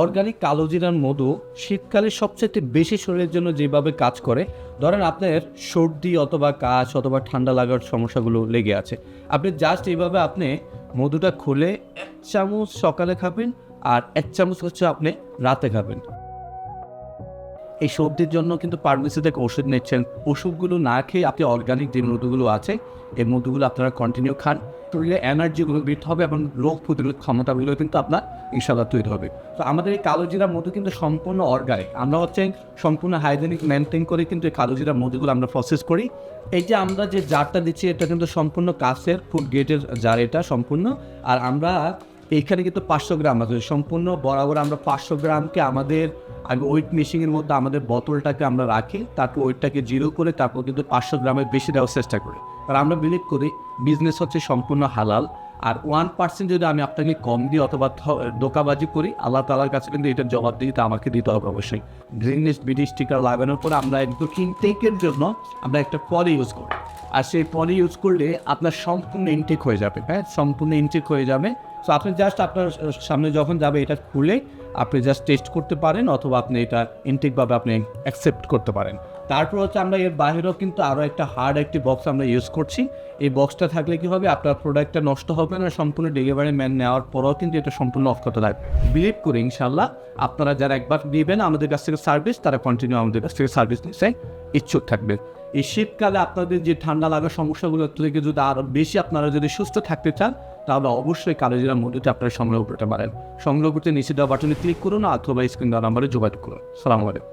Organic কালোজিরার মধু শীতকালে সবচেয়ে বেশি শরীরের জন্য যেভাবে কাজ করে, ধরেন আপনার সর্দি অথবা কাশ অথবা ঠান্ডা লাগার সমস্যাগুলো লেগে আছে, আপনি জাস্ট এইভাবে আপনি মধুটা খুলে 1 চামচ সকালে খাবেন আর 1 চামচ হচ্ছে আপনি রাতে খাবেন। এই সর্দির জন্য কিন্তু ফার্মেসি থেকে ওষুধ নিচ্ছেন, ওষুধগুলো না খেয়ে আপনি অর্গানিক যে মধুগুলো আছে এই মধুগুলো আপনারা কন্টিনিউ খান, শরীরে এনার্জিগুলো বৃদ্ধি হবে এবং রোগ প্রতিরোধ ক্ষমতাগুলো কিন্তু আপনার ইনশাআল্লাহ তৈরি হবে। তো আমাদের এই কালোজিরা মধু কিন্তু সম্পূর্ণ অর্গানিক, আমরা হচ্ছে সম্পূর্ণ হাইজেনিক মেনটেন করে কিন্তু এই কালোজিরা মধুগুলো আমরা প্রসেস করি। এই যে আমরা যে জারটা দিচ্ছি এটা কিন্তু সম্পূর্ণ কাচের ফুড গ্রেডের জার, এটা সম্পূর্ণ। আর আমরা এইখানে কিন্তু 500 গ্রাম আছে, সম্পূর্ণ বরাবর আমরা 500 গ্রামকে আমাদের আগে ওয়েট মেশিনের মধ্যে আমাদের বোতলটাকে আমরা রাখি, তারপর ওয়েটটাকে জিরো করে তারপর কিন্তু 500 গ্রামের বেশি দেওয়ার চেষ্টা করি। আর আমরা বিলিভ করি বিজনেস হচ্ছে সম্পূর্ণ হালাল, আর 1% যদি আমি আপনাকে কম দিই অথবা ধোঁকাবাজি করি, আল্লাহ তাআলার কাছে কিন্তু এটার জবাবদিহিতা আমাকে দিতে হবে অবশ্যই। গ্রিননেস বিডি স্টিকার লাগানোর পর আমরা একটু ইনটেকের জন্য আমরা একটা পলি ইউজ করি, আর সেই পলি ইউজ করলে আপনার সম্পূর্ণ ইনটেক হয়ে যাবে, হ্যাঁ সম্পূর্ণ ইনটেক হয়ে যাবে। সো আপনি জাস্ট আপনার সামনে যখন যাবে এটা খুলে আপনি জাস্ট টেস্ট করতে পারেন অথবা আপনি এটা ইনটেকভাবে আপনি অ্যাকসেপ্ট করতে পারেন। তারপর হচ্ছে আমরা এর বাইরেও কিন্তু আরও একটা হার্ড একটি বক্স আমরা ইউজ করছি। এই বক্সটা থাকলে কী হবে, আপনার প্রোডাক্টটা নষ্ট হবে না, সম্পূর্ণ ডেলিভারি ম্যান নেওয়ার পরেও কিন্তু এটা সম্পূর্ণ অফ করতে থাকবে। বিলিভ করি ইনশাল্লাহ আপনারা যারা একবার নেবেন আমাদের কাছ থেকে সার্ভিস, তারা কন্টিনিউ আমাদের কাছ থেকে সার্ভিস নিতে ইচ্ছুক থাকবে। এই শীতকালে আপনাদের যে ঠান্ডা লাগার সমস্যাগুলো থেকে যদি আরও বেশি আপনারা যদি সুস্থ থাকতে চান, তাহলে অবশ্যই কালোজিরার মধুতে আপনারা সংগ্রহ করতে পারেন। সংগ্রহ করতে নিচে দেওয়া বাটনে ক্লিক করুন অথবা স্ক্রিন দেওয়া নাম্বারে যোগাযোগ করুন। সালামু আলাইকুম।